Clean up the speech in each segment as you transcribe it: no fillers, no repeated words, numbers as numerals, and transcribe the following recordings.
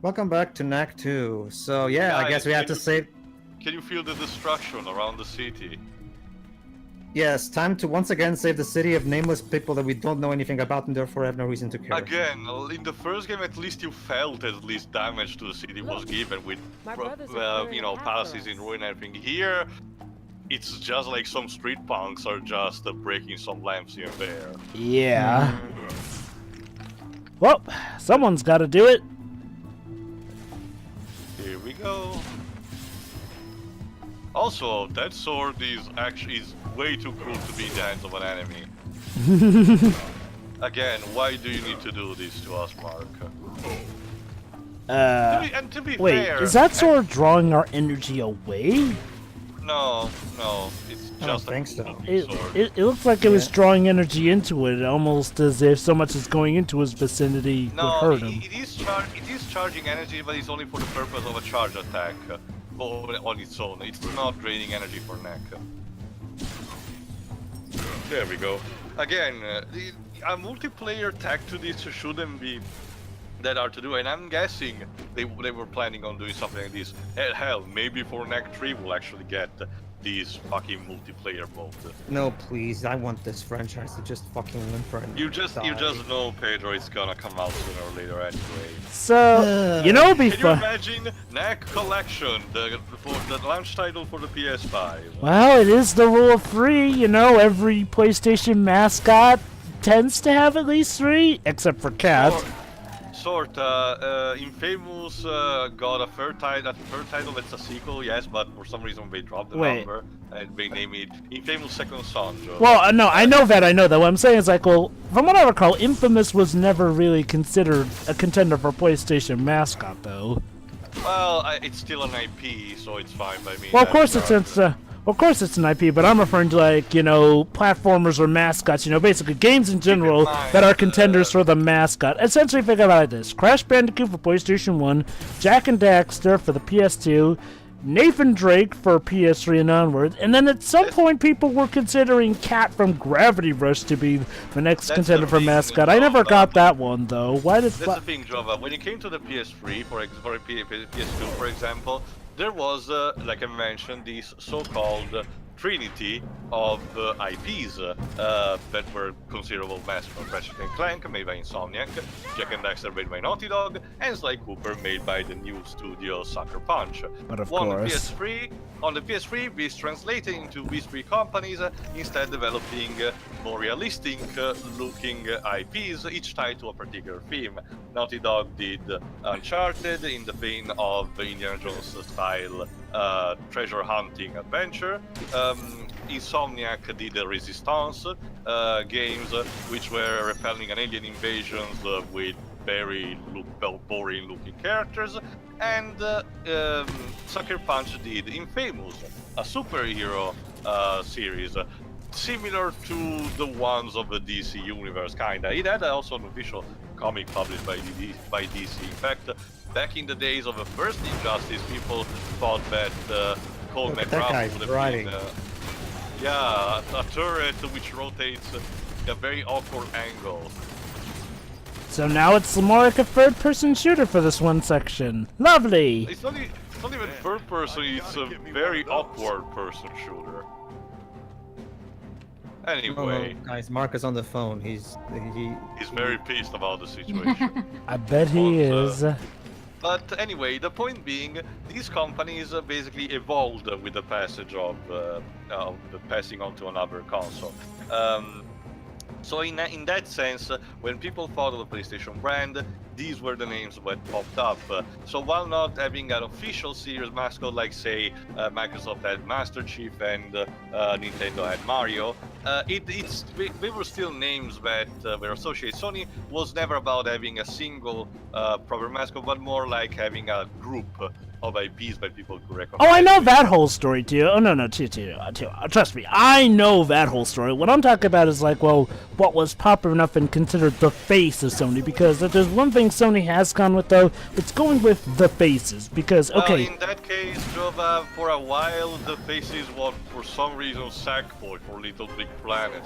Welcome back to Knack II. So yeah, I guess we have to save... Can you feel the destruction around the city? Yes, time to once again save the city of nameless people that we don't know anything about and therefore have no reason to care. Again, in the first game at least you felt at least damage to the city was given with, palaces in ruin and everything. Here, it's just like some street punks are just breaking some lamps here and there. Yeah. Well, someone's got to do it. Here we go. Also, that sword is way too cruel to be in the hands of an enemy. Again, why do you need to do this to us, Mark? To be wait, fair, is that sword drawing our energy away? No, it's I don't just think so. sword. It looks like it was drawing energy into it, almost as if so much is going into his vicinity would hurt him. It is charging energy, but it's only for the purpose of a charge attack. On its own, it's not draining energy for Knack. There we go. Again, a multiplayer tag to this shouldn't be that hard to do, and I'm guessing they were planning on doing something like this. Hell, maybe for Knack 3 we'll actually get these fucking multiplayer mode. No, please, I want this franchise to just fucking win for it. You just know, Pedro, it's gonna come out sooner or later anyway. So, you know, Can you imagine Knack Collection, the launch title for the PS5? Well, it is the rule of 3, you know, every PlayStation mascot tends to have at least 3, except for Cat. Infamous got a third title that's a sequel, yes, but for some reason they dropped the number and they named it Infamous Second Son. Well, no, I know that. What I'm saying is, like, well, from what I recall, Infamous was never really considered a contender for PlayStation mascot, though. Well, it's still an IP, so it's fine by me. Well, of course it's an IP, but I'm referring to, like, you know, platformers or mascots, you know, basically games in general that are contenders for the mascot. Essentially, think about it like this. Crash Bandicoot for PlayStation 1, Jak and Daxter for the PS2, Nathan Drake for PS3 and onward, and then at some point people were considering Cat from Gravity Rush to be the next contender for mascot. I never got that one, though. Why did That's the thing, Jova. When it came to the PS3, for PS2, for example, there was, like I mentioned, this so-called trinity of IPs that were considerable mascots. Ratchet & Clank, made by Insomniac, Jak and Daxter, made by Naughty Dog, and Sly Cooper, made by the new studio Sucker Punch. But of On course. the PS3, this translated into these three companies, instead developing more realistic looking IPs, each tied to a particular theme. Naughty Dog did Uncharted in the vein of Indiana Jones style treasure hunting adventure. Insomniac did the Resistance games, which were repelling an alien invasions with very boring looking characters, and Sucker Punch did Infamous, a superhero series, similar to the ones of the DC universe, kinda. It had also an official comic published by DC. In fact, back in the days of the first Injustice, people thought that Cold McGrath would have been a turret which rotates a very awkward angle. So now it's more like a third-person shooter for this one section. Lovely! It's not even third person, it's a very awkward person shooter. Anyway. Oh, guys, Mark is on the phone. He's very pissed about the situation. I bet he is. But anyway, the point being, these companies basically evolved with the passage of the passing on to another console. So in that sense, when people thought of the PlayStation brand, these were the names that popped up. So while not having an official serious mascot like, say, Microsoft had Master Chief and Nintendo had Mario, they were still names that were associated. Sony was never about having a single proper mascot, but more like having a group of IPs that people could recognize. Oh, I know that whole story, too. Oh, no, trust me, I know that whole story. What I'm talking about is, like, well, what was popular enough and considered the face of Sony, because if there's one thing Sony has gone with, though, it's going with the faces, because, okay... in that case, Jova, for a while, the faces was, for some reason, Sackboy for Little Big Planet.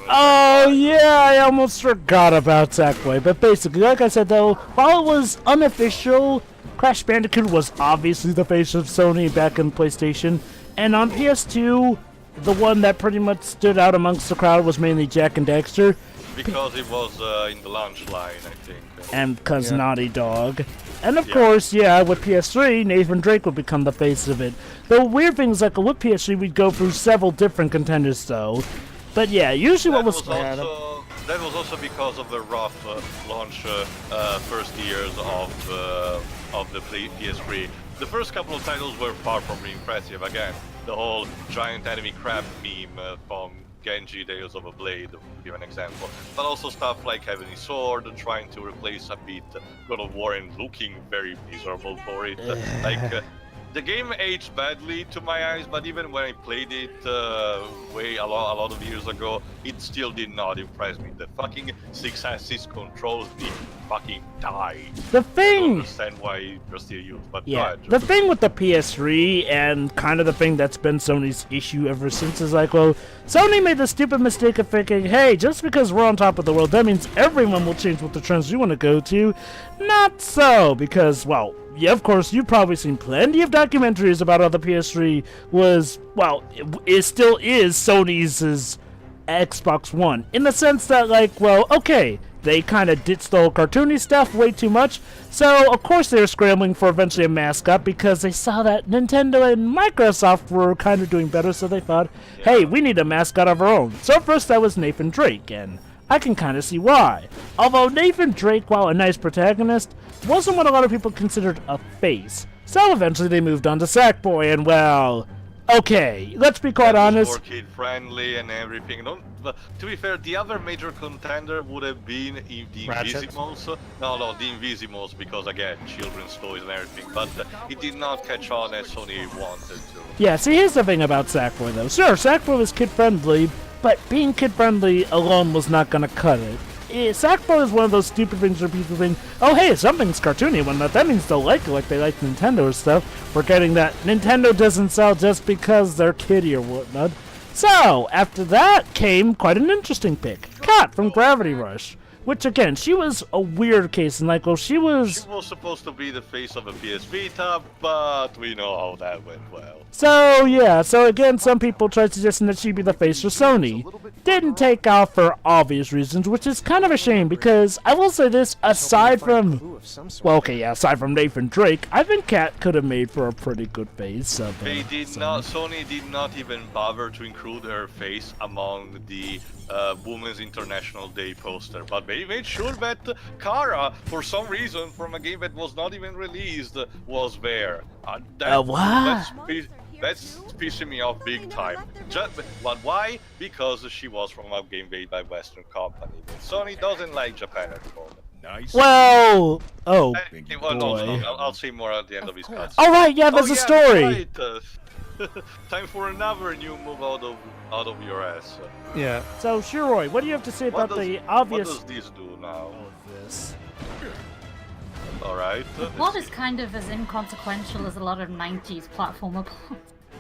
Oh, yeah, I almost forgot about Sackboy, but basically, like I said, though, while it was unofficial, Crash Bandicoot was obviously the face of Sony back in PlayStation, and on PS2, the one that pretty much stood out amongst the crowd was mainly Jak and Daxter. Because it was in the launch line, I think. And because Naughty Dog. And of course, with PS3, Nathan Drake would become the face of it. The weird thing is, like, with PS3, we'd go through several different contenders, though. But yeah, usually that what was... That was also because of the rough launch first years of the PS3. The first couple of titles were far from impressive. Again, the whole giant enemy crab meme from Genji Tales of a Blade, to give an example. But also stuff like Heavenly Sword, trying to replace a bit God of War and looking very miserable for it. The game aged badly to my eyes, but even when I played it a lot of years ago, it still did not impress me. The fucking 6-axis controls me fucking died. The thing... I don't understand why they're still used, but the thing with the PS3, and kind of the thing that's been Sony's issue ever since, is like, well, Sony made the stupid mistake of thinking, hey, just because we're on top of the world, that means everyone will change what the trends we want to go to. Not so, because, well... Yeah, of course, you've probably seen plenty of documentaries about how the PS3 was, well, it still is Sony's Xbox One. In the sense that, like, well, okay, they kind of ditched the whole cartoony stuff way too much, so of course they were scrambling for eventually a mascot because they saw that Nintendo and Microsoft were kind of doing better, so they thought, hey, we need a mascot of our own. So first that was Nathan Drake, and I can kind of see why. Although Nathan Drake, while a nice protagonist, wasn't what a lot of people considered a face. So eventually they moved on to Sackboy, and well, okay, let's be quite honest. More kid-friendly and everything. But to be fair, the other major contender would have been the Invisimals. No, the Invisimals, because again, children's toys and everything. But it did not catch on as Sony wanted to. Yeah, see, here's the thing about Sackboy, though. Sure, Sackboy was kid-friendly, but being kid-friendly alone was not gonna cut it. Sackboy is one of those stupid things where people think, oh hey, something's cartoony and whatnot, that means they'll like it like they like Nintendo or stuff, forgetting that Nintendo doesn't sell just because they're kiddie or whatnot. So, after that came quite an interesting pick, Kat from Gravity Rush. Which, again, she was a weird case, and like, well, she was supposed to be the face of a PS Vita, but we know how that went well. So, yeah, so again, some people tried suggesting that she'd be the face for Sony. Didn't take off for obvious reasons, which is kind of a shame, because I will say this, aside from, well, okay, yeah, aside from Nathan Drake, I think Kat could have made for a pretty good face. Sony did not even bother to include her face among the Women's International Day poster, but they made sure that Kara, for some reason, from a game that was not even released, was there. That's pissing me off big time. Why? Because she was from a game made by Western company. Sony doesn't like Japan at the moment. Nice. Well, no, I'll say more at the end of his cuts. All right, yeah, there's a story. Right. Time for another new move out of your ass. Yeah. So, Shiroi, what do you have to say about the obvious? What does this do now? This. Alright. The plot is kind of as inconsequential as a lot of 90s platformer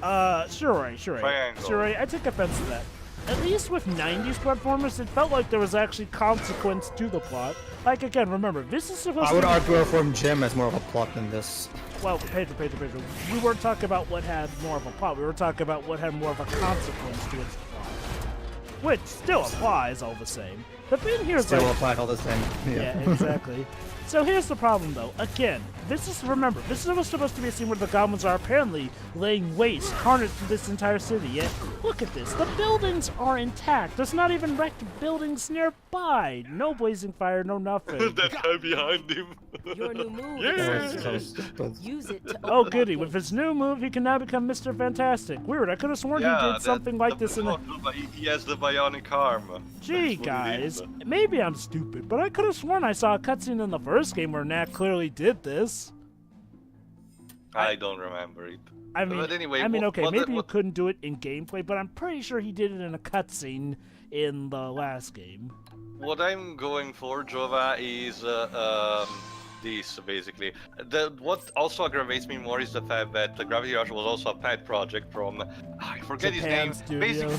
plots. Shiroi, I take offense to that. At least with 90s platformers, it felt like there was actually consequence to the plot. Like, again, remember, this is supposed to be... I would argue from Jim as more of a plot than this. Well, Pedro. We weren't talking about what had more of a plot. We were talking about what had more of a consequence to its plot. Which still applies all the same. The thing here is still applies all the same. Yeah, exactly. So here's the problem, though. Again, this is supposed to be a scene where the goblins are apparently laying waste, carnage to this entire city. Yet, look at this. The buildings are intact. There's not even wrecked buildings nearby. No blazing fire, no nothing. That guy behind him. Your new move. Yeah. Use it to oh, goody. With his new move, he can now become Mr. Fantastic. Weird. I could have sworn he did something like this in the... He has the bionic arm. Gee, guys. Maybe I'm stupid, but I could have sworn I saw a cutscene in the first game where Knack clearly did this. I don't remember it. But anyway, okay, maybe you couldn't do it in gameplay, but I'm pretty sure he did it in a cutscene in the last game. What I'm going for, Jova, is this, basically. What also aggravates me more is the fact that the Gravity Rush was also a pet project from... I forget Japan his name. Studio. Basically,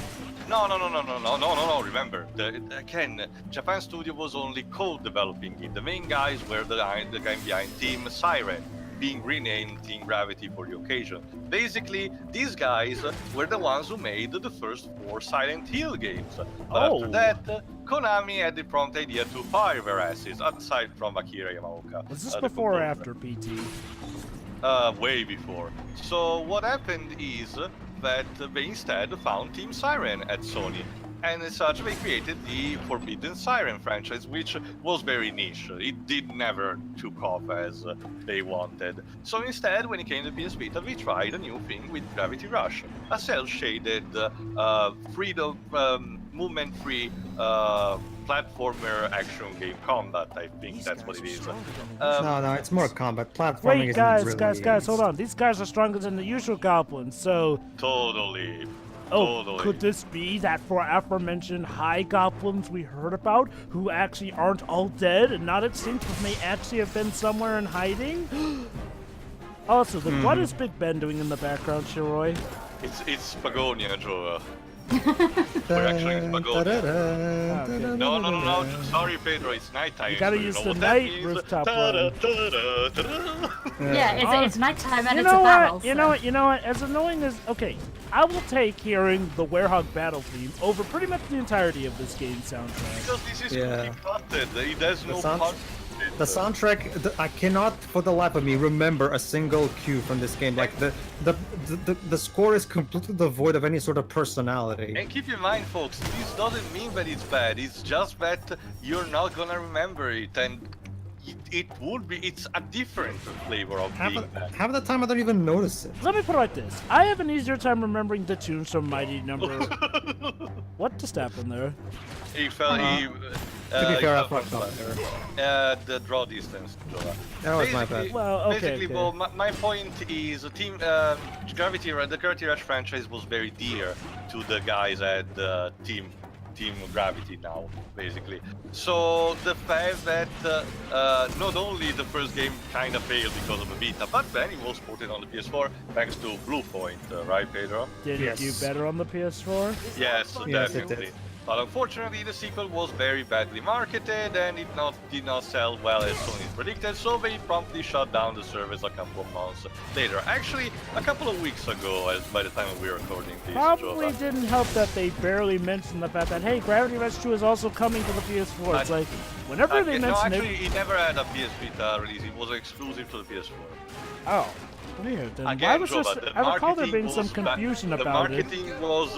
no, remember, again, Japan Studio was only co-developing it. The main guys were the guy behind Team Siren. being renamed Team Gravity for the occasion. Basically, these guys were the ones who made the first 4 Silent Hill games. But after that, Konami had the prompt idea to fire their asses, aside from Akira Yamaoka. Was this the before or composer. after PT? Way before. So what happened is that they instead found Team Siren at Sony. And as such, they created the Forbidden Siren franchise, which was very niche. It did never took off as they wanted. So instead, when it came to PS Vita, we tried a new thing with Gravity Rush, a cel-shaded, freedom, movement-free platformer action game combat. I think that's what it is. No, it's more combat. Platforming Wait, isn't guys, really... hold on. These guys are stronger than the usual goblins, so... Totally. Oh, Totally. could this be that for aforementioned high goblins we heard about, who actually aren't all dead and not extinct, but may actually have been somewhere in hiding? Also, then what is Big Ben doing in the background, Shiroi? It's Spagonia, Joe. We're actually in Spagonia. Okay. No. Sorry, Pedro. It's nighttime. You gotta so use know the what that night means. rooftop Ta-da, run. ta-da, ta-da. Yeah, it's nighttime and You it's a know battle. what? You know what? As annoying as... Okay, I will take hearing the Werehog battle theme over pretty much the entirety of this game soundtrack. Because this is Yeah. completely plotted. It has no sound- content. The soundtrack, I cannot for the life of me remember a single cue from this game. Like the score is completely devoid of any sort of personality. And keep in mind, folks, this doesn't mean that it's bad. It's just that you're not gonna remember it, and it's a different flavor of being bad. Half the time I don't even notice it. Let me put it like this. I have an easier time remembering the tunes from Mighty Number... What just happened there? He fell. He. To be he fair, I fell fucked from up the- the draw distance, Jola. That was my Basically- bad. Well, okay, Basically, okay. well, my point is, the Gravity Rush franchise was very dear to the guys at Team Gravity now, basically. So the fact that not only the first game kind of failed because of the Vita, but then it was ported on the PS4 thanks to Bluepoint, right, Pedro? Did it do Yes. better on the PS4? Yes, Yes, it definitely. did. But unfortunately, the sequel was very badly marketed and it did not sell well as Sony predicted, so they promptly shut down the service a couple of months later. Actually, a couple of weeks ago, by the time we were recording this. Probably Jova. didn't help that they barely mentioned the fact that, hey, Gravity Rush 2 is also coming to the PS4. It's like, whenever they No, mention actually, it... it never had a PS Vita release. It was exclusive to the PS4. Oh, weird. Then why Again, was Jova, this... the I recall there marketing being some was confusion the about it. marketing was...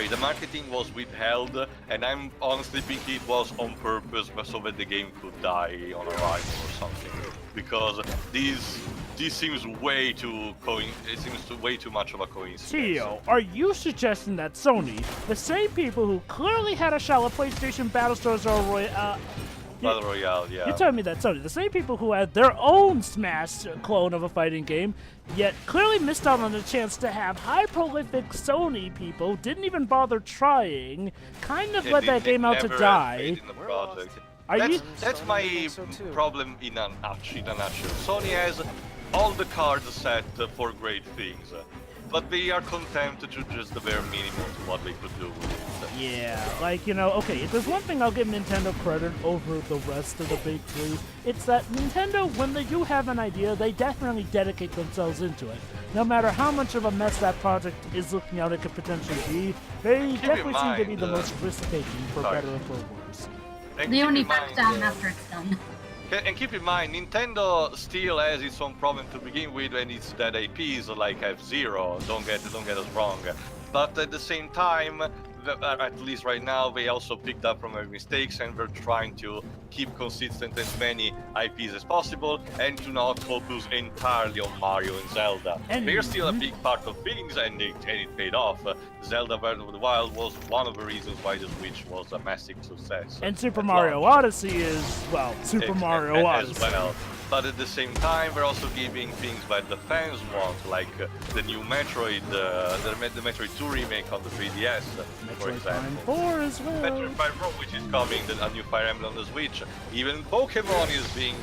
the marketing was withheld, and I'm honestly thinking it was on purpose, so that the game could die on arrival or something. Because this seems way too way too much of a coincidence. Tio, are you suggesting that Sony, the same people who clearly had a shell of PlayStation Battlestars or Battle Royale, yeah. You're telling me that Sony, the same people who had their own Smash clone of a fighting game, yet clearly missed out on the chance to have high prolific Sony people, didn't even bother trying, kind of let that game out to die. That's my problem in a nutshell. Sony has all the cards set for great things, but they are content to just the bare minimum to what they could do with it. Yeah, like, you know, okay, if there's one thing I'll give Nintendo credit over the rest of the big three, it's that Nintendo, when they do have an idea, they definitely dedicate themselves into it. No matter how much of a mess that project is looking out it could potentially be, they definitely seem to be the most risk-taking, for better or for worse. They only back down after it's done. And keep in mind, Nintendo still has its own problem to begin with, and it's dead IPs like F-Zero. Don't get us wrong. But at the same time, at least right now, they also picked up from their mistakes, and they're trying to keep consistent as many IPs as possible, and to not focus entirely on Mario and Zelda. They're still a big part of things, and it paid off. Zelda Breath of the Wild was one of the reasons why the Switch was a massive success. And Super Mario Odyssey is, well, Super Mario Odyssey. As well. But at the same time, we're also giving things that the fans want, like the new Metroid, the Metroid 2 remake on the 3DS, for Metroid example. Prime 4 as well. Metroid Prime 4, which is coming, a new Fire Emblem on the Switch. Even Pokemon is being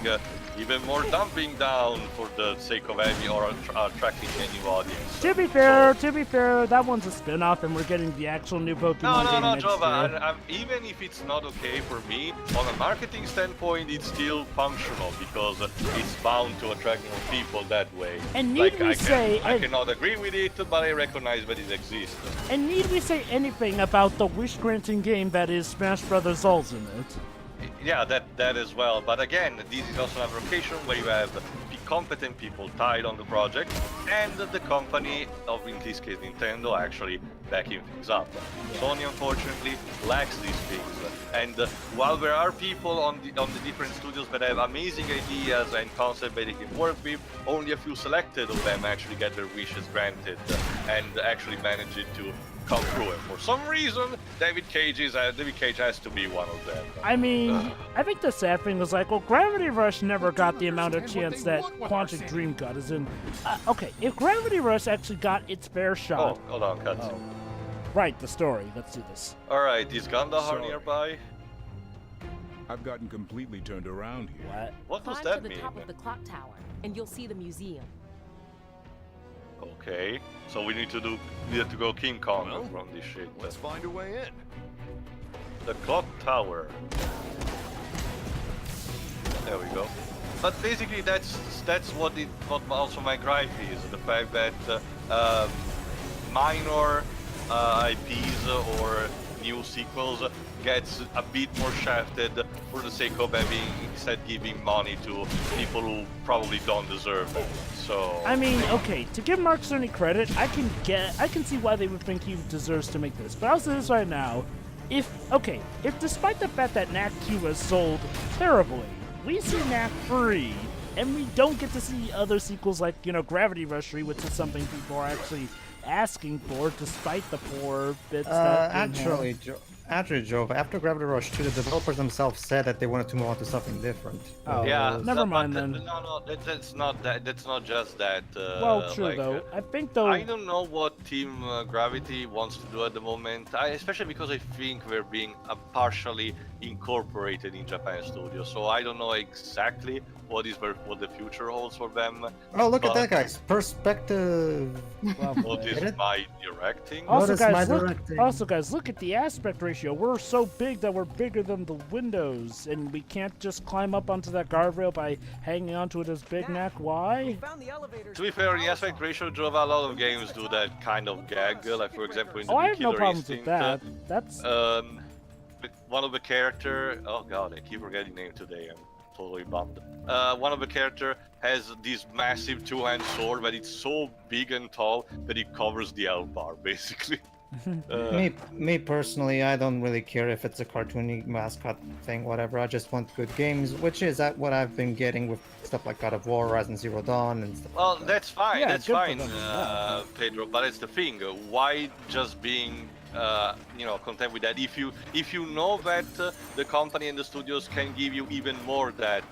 even more dumping down for the sake of any or attracting a new audience. To be fair, that one's a spin-off, and we're getting the actual new Pokemon game No, next Jova. year. Even if it's not okay for me, on a marketing standpoint, it's still functional because it's bound to attract more people that way. And need we say, I cannot agree with it, but I recognize that it exists. And need we say anything about the wish-granting game that is Smash Brothers Ultimate? Yeah, that as well. But again, this is also an occasion where you have competent people tied on the project, and the company of, in this case, Nintendo, actually backing things up. Sony, unfortunately, lacks these things. And while there are people on the different studios that have amazing ideas and concepts that they can work with, only a few selected of them actually get their wishes granted and actually manage it to come through. And for some reason, David Cage has to be one of them. I mean, I think the sad thing was like, well, Gravity Rush never got the amount of chance that Quantic Dream got. As in, okay, if Gravity Rush actually got its fair shot. Oh, hold on, cutscene. Right, the story. Let's do this. All right, is Gandahar nearby? I've gotten completely turned around here. What does Climb that to the mean? top of the clock tower, and you'll see the museum. Okay, so we need to go King Kong from this shit. Let's find a way in. The clock tower. There we go. But basically, that's what also my gripe is, the fact that minor IPs or new sequels gets a bit more shafted for the sake of having instead giving money to people who probably don't deserve it. So I mean, okay, to give Mark Cerny credit, I can see why they would think he deserves to make this. But I'll say this right now, if despite the fact that Knack II was sold terribly, we see Knack III, and we don't get to see other sequels like, Gravity Rush 3, which is something people are actually asking for, despite the poor bits that Actually, Joe, after Gravity Rush 2, the developers themselves said that they wanted to move on to something different. Oh, yeah, never mind then. No, that's not that. That's not just that. Well, true though. I think though. I don't know what Team Gravity wants to do at the moment. Especially because I think we're being partially incorporated in Japan Studio, so I don't know exactly what the future holds for them. Oh, look at that, guys! Perspective. What is my directing? Also, guys, look at the aspect ratio. We're so big that we're bigger than the windows, and we can't just climb up onto that guardrail by hanging onto it as Big Knack. Why? To be fair, the aspect ratio drove a lot of games do that kind of gag. Like for example, in the I have no Killer problems Instinct, with that. That's one of the character. Oh god, I keep forgetting name today. I'm totally bummed. One of the character has this massive two-hand sword, but it's so big and tall that it covers the L bar, basically. Me personally, I don't really care if it's a cartoony mascot thing, whatever. I just want good games, which is what I've been getting with stuff like God of War, Horizon Zero Dawn, and stuff. Well, that's fine. Yeah, that's good for fine, them. Pedro. But it's the thing. Why just being content with that? If you know that the company and the studios can give you even more, that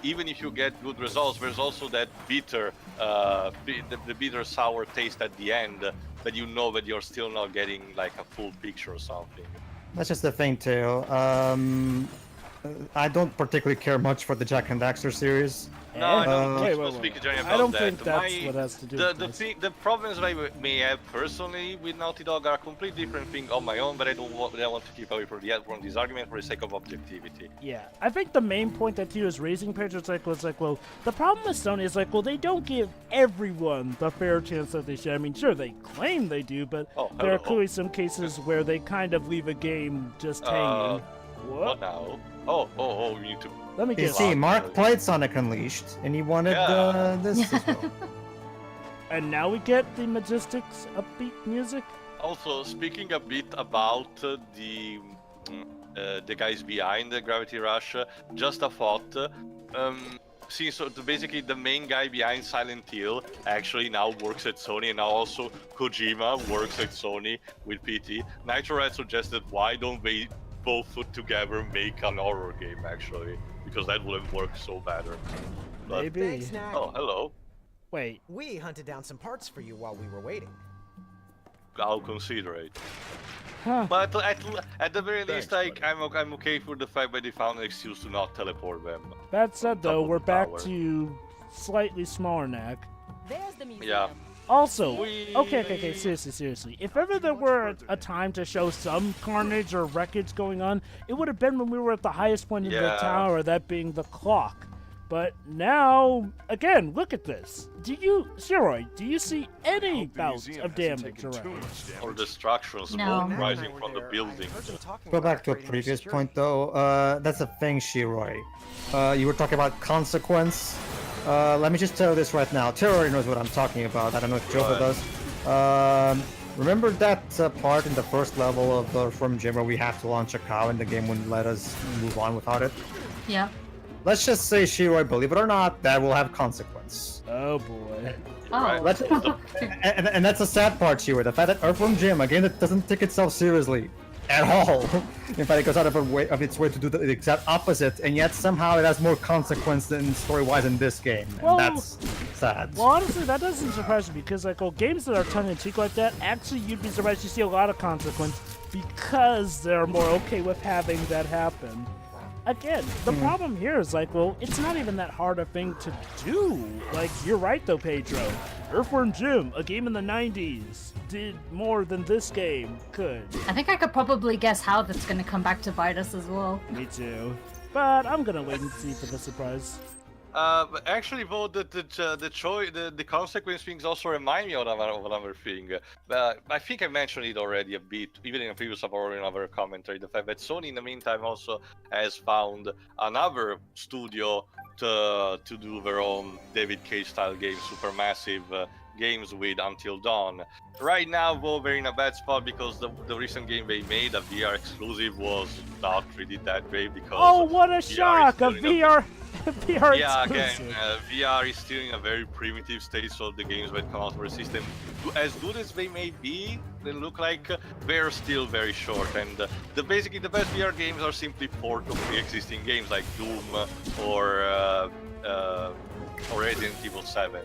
even if you get good results, there's also that bitter, the bitter sour taste at the end. That you know that you're still not getting like a full picture or something. That's just the thing, Teo. I don't particularly care much for the Jack and Daxter series. No, I don't wait. speak about I don't that. think that's what has to do with this. The problems that I may have personally with Naughty Dog are a completely different thing on my own, but I don't want to keep away from this argument for the sake of objectivity. Yeah, I think the main point that he was raising, Pedro, was like, well, the problem with Sony is like, well, they don't give everyone the fair chance that they should. I mean, sure, they claim they do, but there are clearly some cases where they kind of leave a game just hanging. What now? Oh, we need to. Let me You guess. see, Mark played Sonic Unleashed, and he wanted this as well. And now we get the Majestics upbeat music. Also, speaking a bit about the guys behind the Gravity Rush, just a thought. Basically the main guy behind Silent Hill actually now works at Sony, and now also Kojima works at Sony with PT. Nitro had suggested, why don't they both put together make an horror game actually, because that would have worked so better. But, Maybe. Thanks, Knack. Oh, hello. Wait. We hunted down some parts for you while we were waiting. I'll consider it. Huh. But at the very Thanks, least, like buddy. I'm okay for the fact that they found an excuse to not teleport them. That said, though, Top of we're the back tower. to slightly smaller Knack. There's the museum. Yeah. Also, We- okay, seriously. If ever there were a time to show some carnage or wreckage going on, it would have been when we were at the highest point in the Yeah. tower, that being the clock. But now, again, look at this. Zeroid, do you see any bouts of damage around? Or destructions No. rising from the building. Go back to a previous point though. That's a thing, Shiroi. You were talking about consequence. Let me just tell you this right now. Terror already knows what I'm talking about. I don't know if Jova Right. does. Remember that part in the first level of the From Gym where we have to launch a cow and the game wouldn't let us move on without it? Yeah. Let's just say, Shiroi, believe it or not, that will have consequence. Oh boy. Oh. Let's, and that's the sad part, Shiroi. The fact that Earthworm Jim, a game that doesn't take itself seriously at all. In fact, it goes out of its way to do the exact opposite, and yet somehow it has more consequence than story-wise in this game. And Well- that's sad. Well, honestly, that doesn't surprise me because, like, games that are tongue-in-cheek like that, actually, you'd be surprised to see a lot of consequence because they're more okay with having that happen. Again, the problem here is, like, well, it's not even that hard a thing to do. Like, you're right, though, Pedro. Earthworm Jim, a game in the 90s, did more than this game could. I think I could probably guess how that's going to come back to bite us as well. Me too. But I'm gonna wait and see for the surprise. But actually, though, the consequence things also remind me of another thing. I think I mentioned it already a bit, even in a previous or in another commentary. The fact that Sony, in the meantime, also has found another studio to do their own David Cage style games, supermassive games with Until Dawn. Right now, though, they're in a bad spot because the recent game they made, a VR exclusive, was not really that great because. Oh, what a VR is shock! A still in VR, VR Yeah, exclusive. again, VR is still in a very primitive state, so the games that come out for the system, as good as they may be, they look like they're still very short. And basically the best VR games are simply port of pre-existing games like Doom or Resident Evil 7,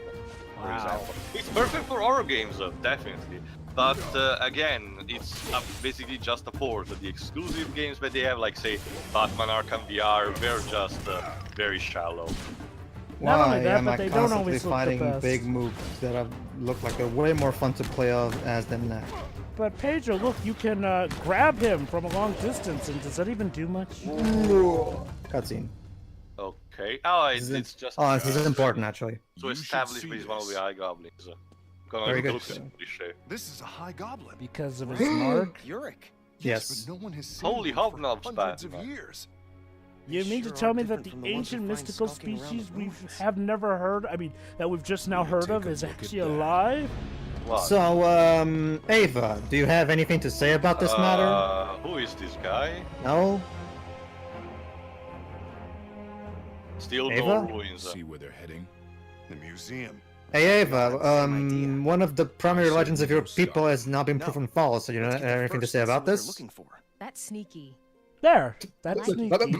for Wow. example. It's perfect for horror games, definitely. But again, it's basically just a port. The exclusive games that they have, like say Batman Arkham VR, they're just very shallow. Not only Why that, am but I they don't constantly always look the fighting best. big moves that look like they're way more fun to play as than that? But Pedro, look, you can grab him from a long distance, and does that even do much? Cutscene. Okay. Oh, it's just Oh, this is important actually. to You should establish see that he's one of this. the high goblins. Gonna Very good. look cliche. This is a high goblin. Because of his mark? Uric. Yes. But no one has seen Holy him for hobnobs, hundreds of Batman. years. You mean to Sure tell are me that different the from the ones we ancient find mystical skulking around species the we ruins. have never heard, that we've just now Need to heard take of a is look at actually that. alive? What? So, Ava, do you have anything to say about this matter? Who is this guy? No? Still Ava? no ruins. See where they're heading? The museum. Hey Ava, That's the same idea. one of the primary I legends of your certainly people has now been No. proven false, so you don't Let's have get there anything to first say and see about what they're this? looking for. That's sneaky. There, that's Like- sneaky.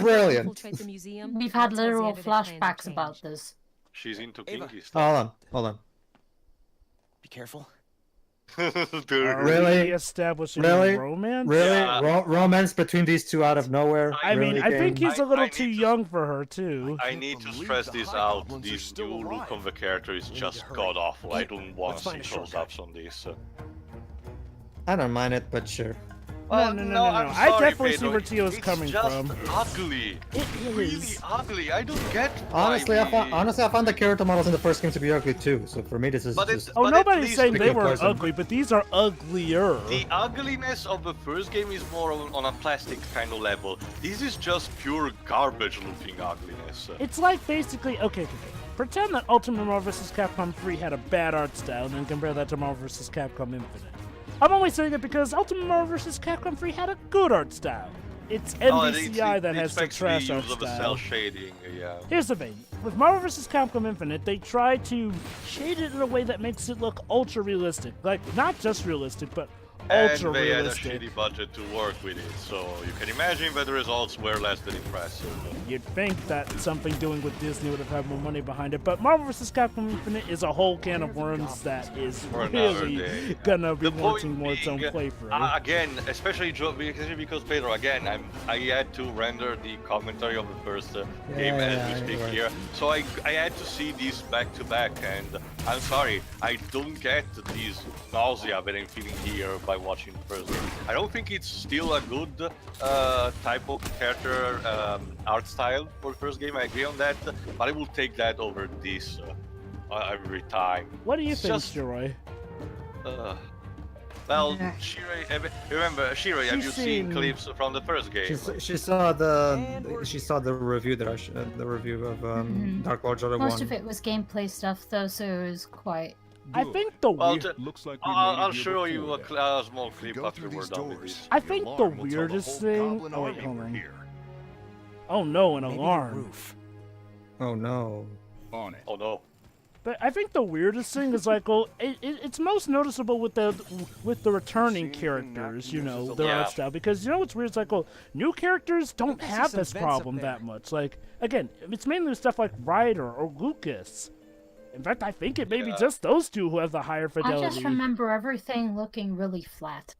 Brilliant. Infiltrate the museum. We've I'll had tell literal Xander to plan the flashbacks about change. this. She's into Ava. kinky Hold on. Be careful. stuff. Are Really? we establishing Really? romance? Really? Yeah. Romance between these two out of nowhere? I mean, Really, I think game? he's a I little need too to- young for her, too. I can't need to believe stress the this high out. goblins are This still new look alive. of the character is We need just to hurry. god awful. I don't want Let's to see find a close-ups on this. I don't mind it, but sure. No. I'm I sorry, definitely see Pedro. where Tio's It's coming just from. ugly. It Really is. ugly. I don't get why Honestly, I we- found the character models in the first game to be ugly too. So for me, this is But just it's- Oh, But at nobody's least saying we they can were person. ugly, but these are uglier. The ugliness of the first game is more on a plastic kind of level. This is just pure garbage-looking ugliness. It's like basically, okay. Pretend that Ultimate Marvel vs. Capcom 3 had a bad art style, and then compare that to Marvel vs. Capcom Infinite. I'm only saying it because Ultimate Marvel vs. Capcom 3 had a good art style. It's MVCI that has the trash art use of the style. cell shading, yeah. Here's the thing. With Marvel vs. Capcom Infinite, they try to shade it in a way that makes it look ultra realistic. Like, not just realistic, but ultra and they had a realistic. shitty budget to work with it, so you can imagine that the results were less than impressive. You'd think that something doing with Disney would have had more money behind it, but Marvel vs. Capcom Infinite is a whole can of worms that is For another really day. gonna be The wanting point more its own being, playthrough. Again, especially because Pedro, again, I had to render the commentary of the first game as we speak right. here, so I had to see these back to back, and I'm sorry, I don't get this nausea that I'm feeling here by watching the first game. I don't think it's still a good type of character art style for the first game. I agree on that, but I will take that over this every time. What do you It's think, just- Shiroy? Well, Yeah. Shirei, remember, Shirei, have She's you seen seen- clips from the first game? She saw the review that the review of Dark Lord Shadow Most 1. of it was gameplay stuff, though, so it was quite. I Good. think the Well, weird... Looks like we I'll made it here show you before a, then. a small clip Go after through we're these done with doors. this. I The think the alarm will tell weirdest whole thing... goblin Oh, wait, army hold we're on. here. Oh no, an Maybe the alarm. roof. Oh no. On it. Oh no. But I think the weirdest thing is like, well, it's most noticeable with the returning characters, you know, their Yeah. art style. Because you know what's weird? It's like, well, new characters don't I see have some this vents problem up there. that much. Like, again, it's mainly stuff like Ryder or Lucas. In fact, I think it may be Yeah. just those two who have the higher fidelity. I just remember everything looking really flat.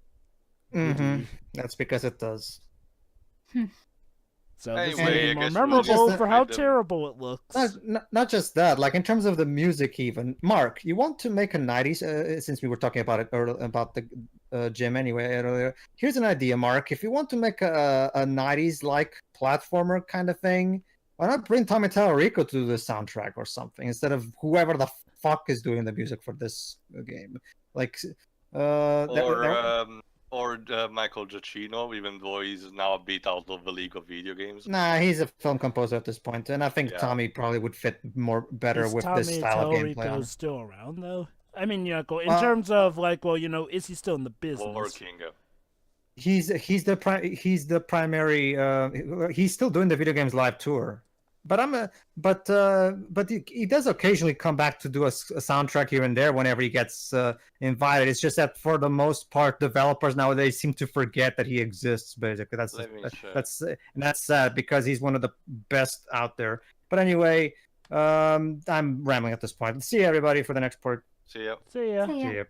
Mm-hmm. That's because it does. So this Anyway, may be I more guess we'll memorable just for how let them- terrible it looks. Not just that, like in terms of the music even. Mark, you want to make a 90s, since we were talking about it earlier, about the gym anyway earlier. Here's an idea, Mark. If you want to make a 90s-like platformer kind of thing, why not bring Tommy Tallarico to do the soundtrack or something, instead of whoever the fuck is doing the music for this game? Like, Or Michael Giacchino, even though he's now a bit out of the league of video games. nah, he's a film composer at this point, and I think Yeah. Tommy probably would fit better Is with Tommy this style of gameplay. Tallarico on it. still around though? I mean, you know, in Well- terms of like, well, you know, is he still in the business? Working. He's the primary. He's still doing the video games live tour, but he does occasionally come back to do a soundtrack here and there whenever he gets invited. It's just that for the most part, developers nowadays seem to forget that he exists. Basically, Let me check. that's sad because he's one of the best out there. But anyway, I'm rambling at this point. See you everybody for the next part. See ya. See ya. So, yeah. See ya.